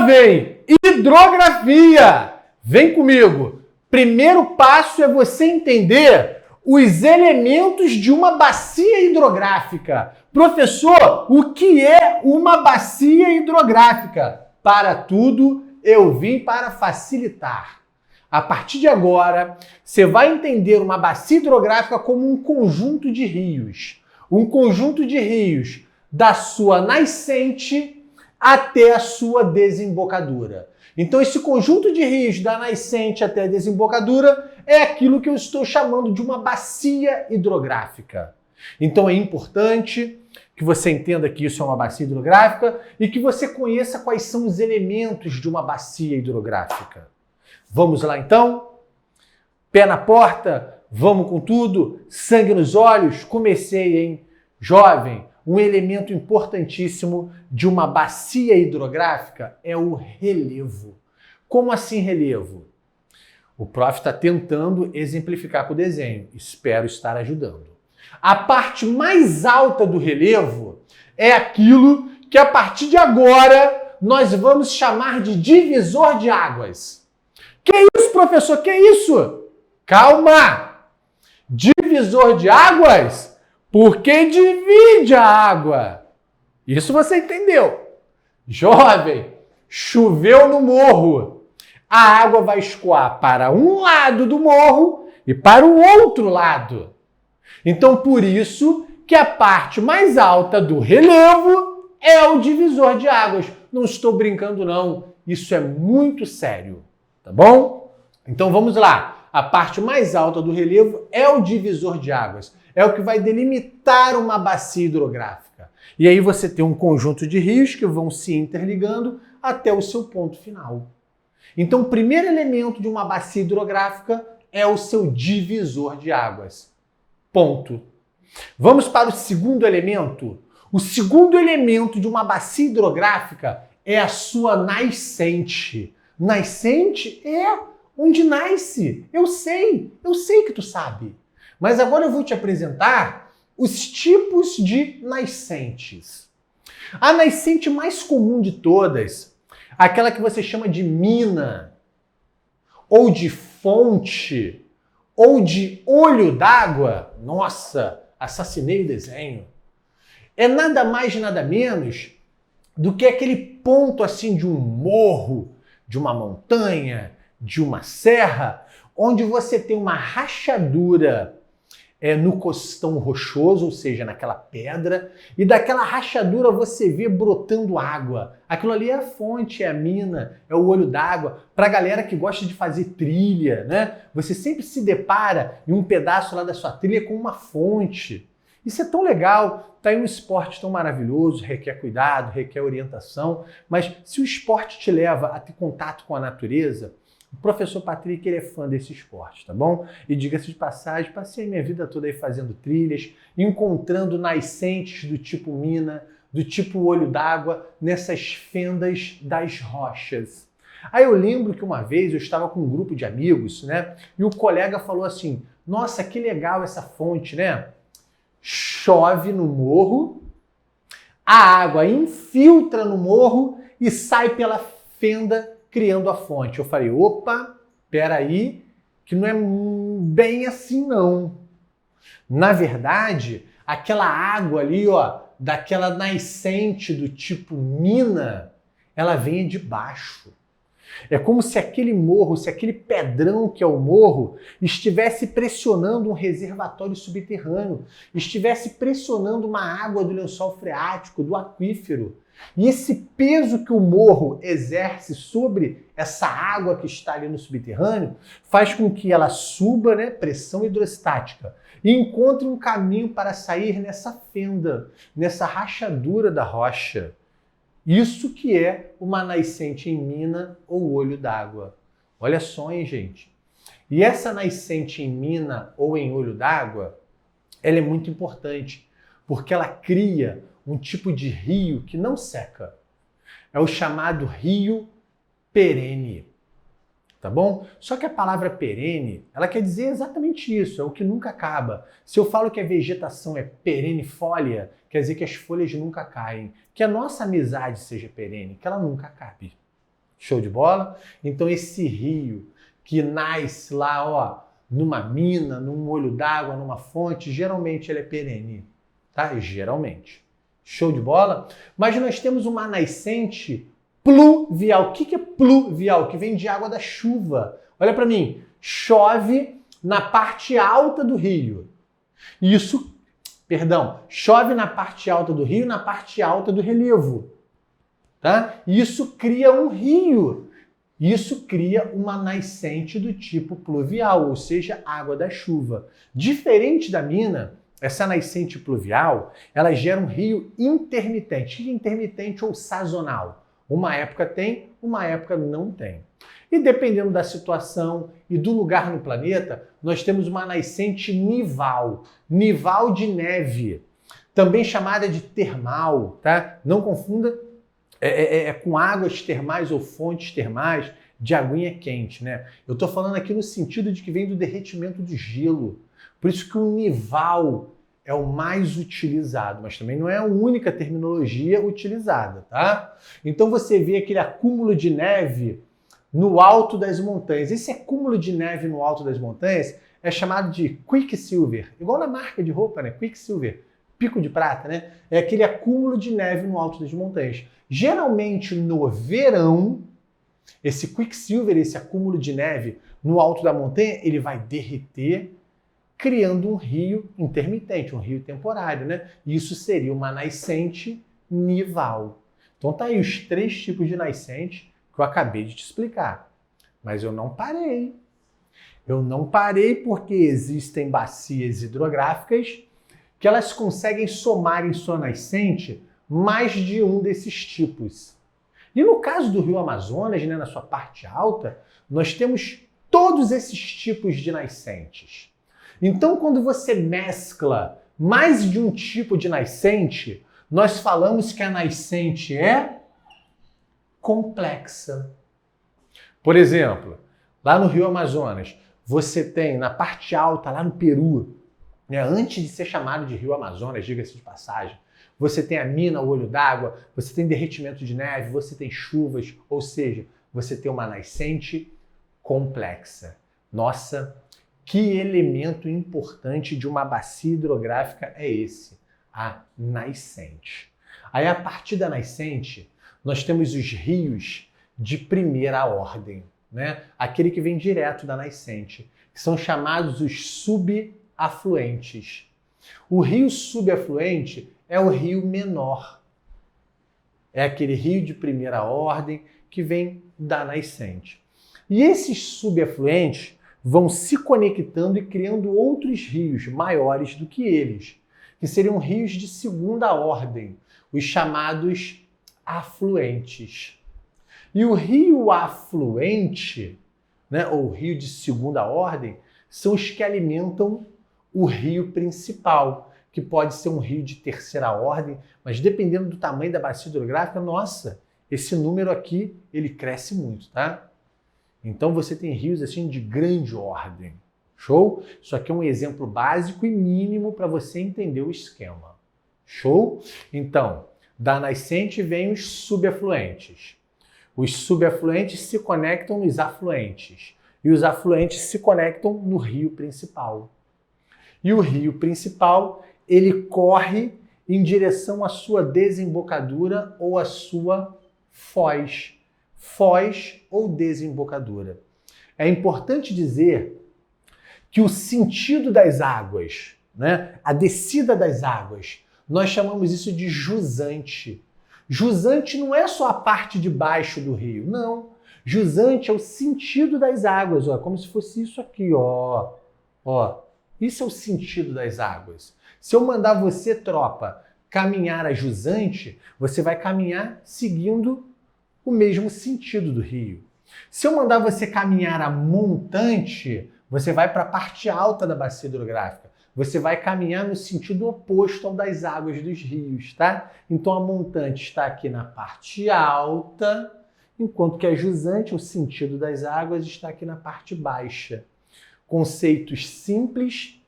Jovem, hidrografia! Vem comigo. Primeiro passo é você entender os elementos de uma bacia hidrográfica. Professor, o que é uma bacia hidrográfica? Para tudo, eu vim para facilitar. A partir de agora, você vai entender uma bacia hidrográfica como um conjunto de rios. Um conjunto de rios da sua nascente até a sua desembocadura. Então, esse conjunto de rios da nascente até a desembocadura é aquilo que eu estou chamando de uma bacia hidrográfica. Então, é importante que você entenda que isso é uma bacia hidrográfica e que você conheça quais são os elementos de uma bacia hidrográfica. Vamos lá, então? Pé na porta? Vamos com tudo? Sangue nos olhos? Comecei, hein? Jovem, um elemento importantíssimo de uma bacia hidrográfica é o relevo. Como assim relevo? O prof está tentando exemplificar com o desenho. Espero estar ajudando. A parte mais alta do relevo é aquilo que a partir de agora nós vamos chamar de divisor de águas. Que isso, professor? Que isso? Calma! Divisor de águas? Porque divide a água. Isso você entendeu. Jovem, choveu no morro. A água vai escoar para um lado do morro e para o outro lado. Então, por isso que a parte mais alta do relevo é o divisor de águas. Não estou brincando, não. Isso é muito sério. Tá bom? Então, vamos lá. A parte mais alta do relevo é o divisor de águas. É o que vai delimitar uma bacia hidrográfica. E aí você tem um conjunto de rios que vão se interligando até o seu ponto final. Então, o primeiro elemento de uma bacia hidrográfica é o seu divisor de águas. Ponto. Vamos para o segundo elemento. O segundo elemento de uma bacia hidrográfica é a sua nascente. Nascente é onde nasce. Eu sei que tu sabe. Mas agora eu vou te apresentar os tipos de nascentes. A nascente mais comum de todas, aquela que você chama de mina, ou de fonte, ou de olho d'água, nossa, assassinei o desenho, é nada mais nada menos do que aquele ponto assim de um morro, de uma montanha, de uma serra, onde você tem uma rachadura no costão rochoso, ou seja, naquela pedra, e daquela rachadura você vê brotando água. Aquilo ali é a fonte, é a mina, é o olho d'água. Para a galera que gosta de fazer trilha, né? Você sempre se depara em um pedaço lá da sua trilha com uma fonte. Isso é tão legal, tá aí um esporte tão maravilhoso, requer cuidado, requer orientação, mas se o esporte te leva a ter contato com a natureza, o professor Patrick, ele é fã desse esporte, tá bom? E diga-se de passagem, passei minha vida toda aí fazendo trilhas, encontrando nascentes do tipo mina, do tipo olho d'água, nessas fendas das rochas. Aí eu lembro que uma vez eu estava com um grupo de amigos, né? E o colega falou assim, nossa, que legal essa fonte, né? Chove no morro, a água infiltra no morro e sai pela fenda criando a fonte. Eu falei, opa, peraí, que não é bem assim não. Na verdade, aquela água ali, ó, daquela nascente do tipo mina, ela vem de baixo. É como se aquele morro, se aquele pedrão que é o morro, estivesse pressionando um reservatório subterrâneo, estivesse pressionando uma água do lençol freático, do aquífero. E esse peso que o morro exerce sobre essa água que está ali no subterrâneo faz com que ela suba, né, pressão hidrostática, e encontre um caminho para sair nessa fenda, nessa rachadura da rocha. Isso que é uma nascente em mina ou olho d'água. Olha só, hein, gente? E essa nascente em mina ou em olho d'água, ela é muito importante, porque ela cria um tipo de rio que não seca. É o chamado rio perene. Tá bom? Só que a palavra perene, ela quer dizer exatamente isso, é o que nunca acaba. Se eu falo que a vegetação é perenifolia, quer dizer que as folhas nunca caem. Que a nossa amizade seja perene, que ela nunca acabe. Show de bola? Então esse rio que nasce lá, ó, numa mina, num olho d'água, numa fonte, geralmente ele é perene, tá? Geralmente. Show de bola? Mas nós temos uma nascente pluvial. O que é pluvial? Que vem de água da chuva. Olha para mim, chove na parte alta do rio. Chove na parte alta do rio, na parte alta do relevo. Tá? Isso cria um rio. Isso cria uma nascente do tipo pluvial, ou seja, água da chuva. Diferente da mina, essa nascente pluvial, ela gera um rio intermitente. Rio intermitente ou sazonal. Uma época tem, uma época não tem. E dependendo da situação e do lugar no planeta, nós temos uma nascente nival. Nival de neve. Também chamada de termal, tá? Não confunda. Com águas termais ou fontes termais de aguinha quente, né? Eu estou falando aqui no sentido de que vem do derretimento do gelo. Por isso que o nival é o mais utilizado, mas também não é a única terminologia utilizada, tá? Então você vê aquele acúmulo de neve no alto das montanhas. Esse acúmulo de neve no alto das montanhas é chamado de quicksilver, igual na marca de roupa, né? Quicksilver, pico de prata, né? É aquele acúmulo de neve no alto das montanhas. Geralmente no verão, esse quicksilver, esse acúmulo de neve no alto da montanha, ele vai derreter, criando um rio intermitente, um rio temporário, né? E isso seria uma nascente nival. Então tá aí os 3 tipos de nascente que eu acabei de te explicar. Mas eu não parei. Eu não parei porque existem bacias hidrográficas que elas conseguem somar em sua nascente mais de um desses tipos. E no caso do Rio Amazonas, né, na sua parte alta, nós temos todos esses tipos de nascentes. Então, quando você mescla mais de um tipo de nascente, nós falamos que a nascente é complexa. Por exemplo, lá no Rio Amazonas, você tem na parte alta, lá no Peru, né, antes de ser chamado de Rio Amazonas, diga-se de passagem, você tem a mina, o olho d'água, você tem derretimento de neve, você tem chuvas, ou seja, você tem uma nascente complexa. Nossa, que elemento importante de uma bacia hidrográfica é esse? A nascente. Aí, a partir da nascente, nós temos os rios de primeira ordem, né? Aquele que vem direto da nascente, que são chamados os subafluentes. O rio subafluente é o rio menor. É aquele rio de primeira ordem que vem da nascente. E esses subafluentes vão se conectando e criando outros rios maiores do que eles, que seriam rios de segunda ordem, os chamados afluentes. E o rio afluente, né, ou rio de segunda ordem, são os que alimentam o rio principal, que pode ser um rio de terceira ordem, mas dependendo do tamanho da bacia hidrográfica, nossa, esse número aqui, ele cresce muito, tá? Então você tem rios assim de grande ordem. Show? Isso aqui é um exemplo básico e mínimo para você entender o esquema. Show? Então, da nascente vem os subafluentes. Os subafluentes se conectam nos afluentes. E os afluentes se conectam no rio principal. E o rio principal, ele corre em direção à sua desembocadura ou à sua foz. Foz ou desembocadura. É importante dizer que o sentido das águas, né, a descida das águas, nós chamamos isso de jusante. Jusante não é só a parte de baixo do rio, não. Jusante é o sentido das águas, ó, como se fosse isso aqui, ó. Ó, isso é o sentido das águas. Se eu mandar você, tropa, caminhar a jusante, você vai caminhar seguindo o mesmo sentido do rio. Se eu mandar você caminhar a montante, você vai para a parte alta da bacia hidrográfica. Você vai caminhar no sentido oposto ao das águas dos rios, tá? Então a montante está aqui na parte alta, enquanto que a jusante, o sentido das águas, está aqui na parte baixa. Conceitos simples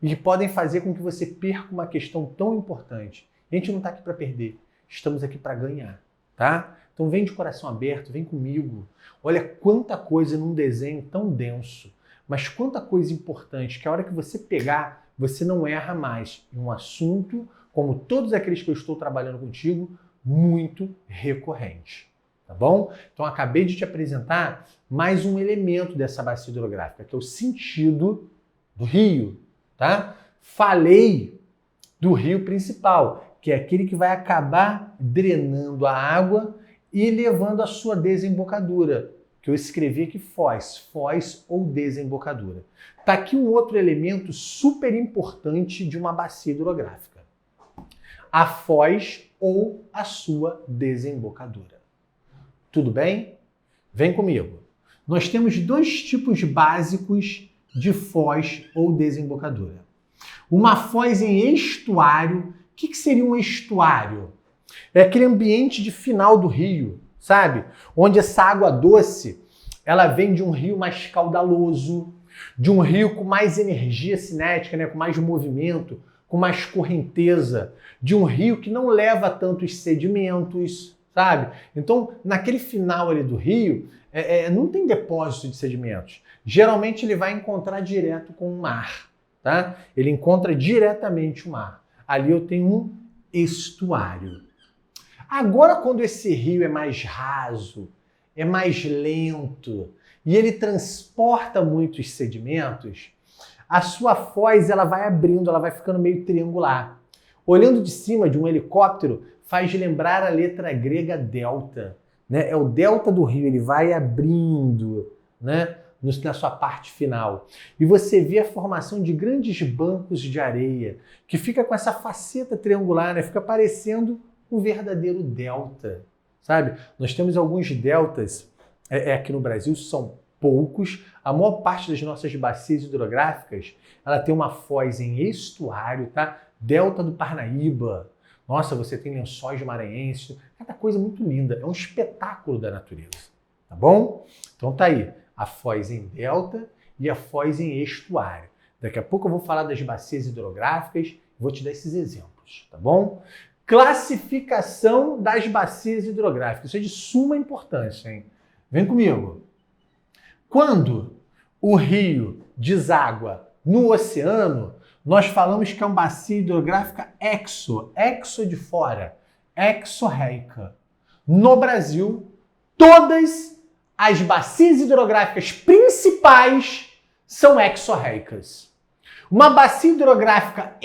e que podem fazer com que você perca uma questão tão importante. A gente não está aqui para perder, estamos aqui para ganhar, tá? Então vem de coração aberto, vem comigo. Olha quanta coisa num desenho tão denso, mas quanta coisa importante que a hora que você pegar, você não erra mais. É um assunto, como todos aqueles que eu estou trabalhando contigo, muito recorrente. Tá bom? Então acabei de te apresentar mais um elemento dessa bacia hidrográfica, que é o sentido do rio, tá? Falei do rio principal, que é aquele que vai acabar drenando a água e levando a sua desembocadura, que eu escrevi aqui foz ou desembocadura. Tá aqui um outro elemento super importante de uma bacia hidrográfica. A foz ou a sua desembocadura. Tudo bem? Vem comigo. Nós temos dois tipos básicos de foz ou desembocadura. Uma foz em estuário. O que seria um estuário? É aquele ambiente de final do rio, sabe? Onde essa água doce, ela vem de um rio mais caudaloso, de um rio com mais energia cinética, né? Com mais movimento, com mais correnteza, de um rio que não leva tantos sedimentos, sabe? Então, naquele final ali do rio, não tem depósito de sedimentos. Geralmente ele vai encontrar direto com o mar, tá? Ele encontra diretamente o mar. Ali eu tenho um estuário. Agora, quando esse rio é mais raso, é mais lento e ele transporta muitos sedimentos, a sua foz ela vai abrindo, ela vai ficando meio triangular. Olhando de cima de um helicóptero, faz lembrar a letra grega delta, né? É o delta do rio, ele vai abrindo, né? Na sua parte final. E você vê a formação de grandes bancos de areia, que fica com essa faceta triangular, né? Fica parecendo um verdadeiro delta, sabe? Nós temos alguns deltas aqui no Brasil, são poucos. A maior parte das nossas bacias hidrográficas, ela tem uma foz em estuário, tá? Delta do Parnaíba. Nossa, você tem lençóis maranhenses, cada coisa muito linda. É um espetáculo da natureza, tá bom? Então tá aí, a foz em delta e a foz em estuário. Daqui a pouco eu vou falar das bacias hidrográficas, vou te dar esses exemplos, tá bom? Classificação das bacias hidrográficas. Isso é de suma importância, hein? Vem comigo. Quando o rio deságua no oceano, nós falamos que é uma bacia hidrográfica exo de fora, exorreica. No Brasil, todas as bacias hidrográficas principais são exorreicas. Uma bacia hidrográfica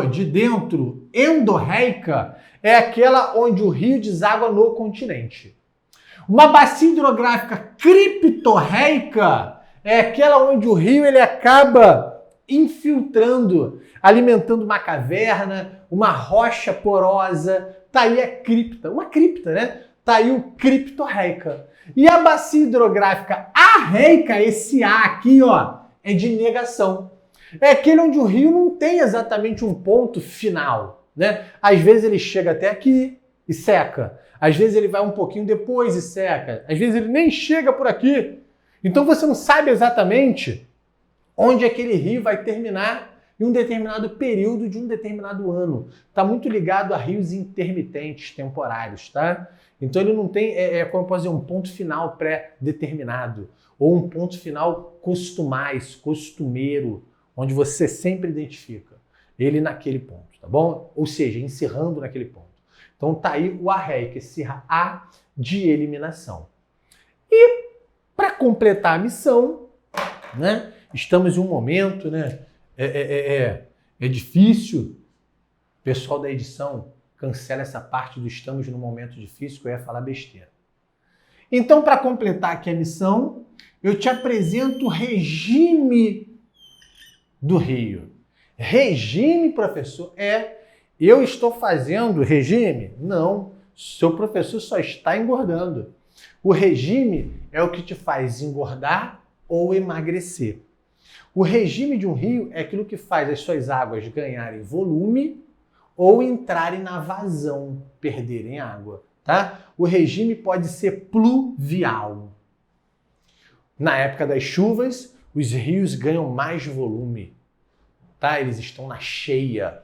de dentro, endorreica, é aquela onde o rio deságua no continente. Uma bacia hidrográfica criptorreica é aquela onde o rio ele acaba infiltrando, alimentando uma caverna, uma rocha porosa. Tá aí a cripta, uma cripta, né? Tá aí o criptorreica. E a bacia hidrográfica arreica, esse A aqui, ó, é de negação. É aquele onde o rio não tem exatamente um ponto final, né? Às vezes ele chega até aqui e seca. Às vezes ele vai um pouquinho depois e seca. Às vezes ele nem chega por aqui. Então você não sabe exatamente onde aquele rio vai terminar em um determinado período de um determinado ano. Está muito ligado a rios intermitentes, temporários, tá? Então ele não tem, como eu posso dizer, um ponto final pré-determinado ou um ponto final costumeiro, onde você sempre identifica ele naquele ponto, tá bom? Ou seja, encerrando naquele ponto. Então tá aí o arreica, esse A de eliminação. E para completar a missão, né? Estamos em um momento, né? É difícil. O pessoal da edição cancela essa parte do estamos num momento difícil, que eu ia falar besteira. Então, para completar aqui a missão, eu te apresento o regime do rio. Regime, professor, eu estou fazendo regime? Não, seu professor só está engordando. O regime é o que te faz engordar ou emagrecer. O regime de um rio é aquilo que faz as suas águas ganharem volume ou entrarem na vazão, perderem água, tá? O regime pode ser pluvial. Na época das chuvas, os rios ganham mais volume, tá? Eles estão na cheia.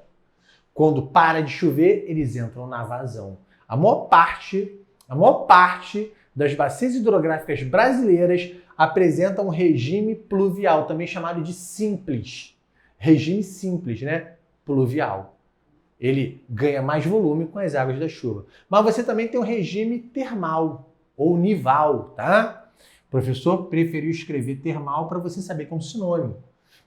Quando para de chover, eles entram na vazão. A maior parte A maior parte das bacias hidrográficas brasileiras apresenta um regime pluvial, também chamado de simples. Regime simples, né? Pluvial. Ele ganha mais volume com as águas da chuva. Mas você também tem um regime termal ou nival, tá? O professor preferiu escrever termal para você saber que é um sinônimo.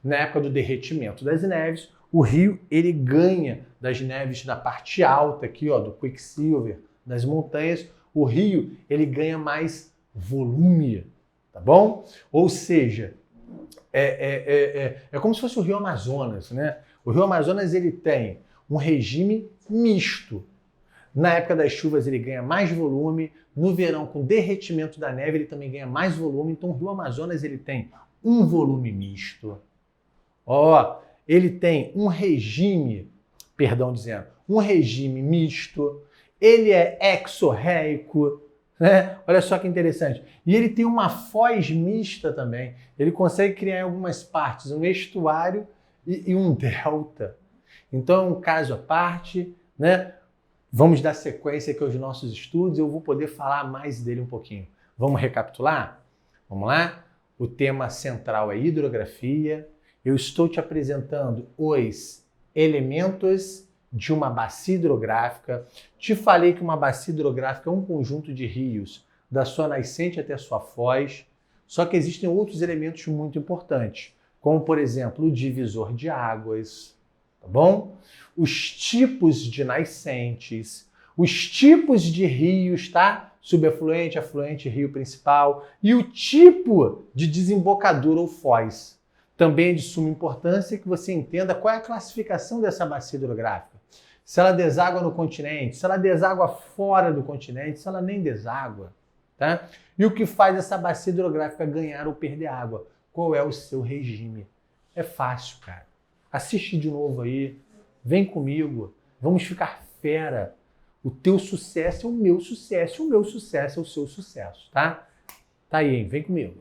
Na época do derretimento das neves, o rio ele ganha das neves da parte alta aqui, ó, do quicksilver, das montanhas. O rio ele ganha mais volume, tá bom? Ou seja, é como se fosse o Rio Amazonas, né? O Rio Amazonas ele tem um regime misto. Na época das chuvas ele ganha mais volume, no verão com derretimento da neve ele também ganha mais volume, então o Rio Amazonas ele tem um volume misto. Ó, ele tem um regime misto, ele é exorreico, né? Olha só que interessante. E ele tem uma foz mista também. Ele consegue criar em algumas partes um estuário e um delta. Então é um caso à parte, né? Vamos dar sequência aqui aos nossos estudos, eu vou poder falar mais dele um pouquinho. Vamos recapitular? Vamos lá? O tema central é hidrografia. Eu estou te apresentando os elementos de uma bacia hidrográfica. Te falei que uma bacia hidrográfica é um conjunto de rios, da sua nascente até a sua foz, só que existem outros elementos muito importantes, como, por exemplo, o divisor de águas, tá bom? Os tipos de nascentes, os tipos de rios, tá? Subafluente, afluente, rio principal, e o tipo de desembocadura ou foz. Também é de suma importância que você entenda qual é a classificação dessa bacia hidrográfica. Se ela deságua no continente, se ela deságua fora do continente, se ela nem deságua, tá? E o que faz essa bacia hidrográfica ganhar ou perder água? Qual é o seu regime? É fácil, cara. Assiste de novo aí, vem comigo, vamos ficar fera. O teu sucesso é o meu sucesso é o seu sucesso, tá? Tá aí, hein? Vem comigo.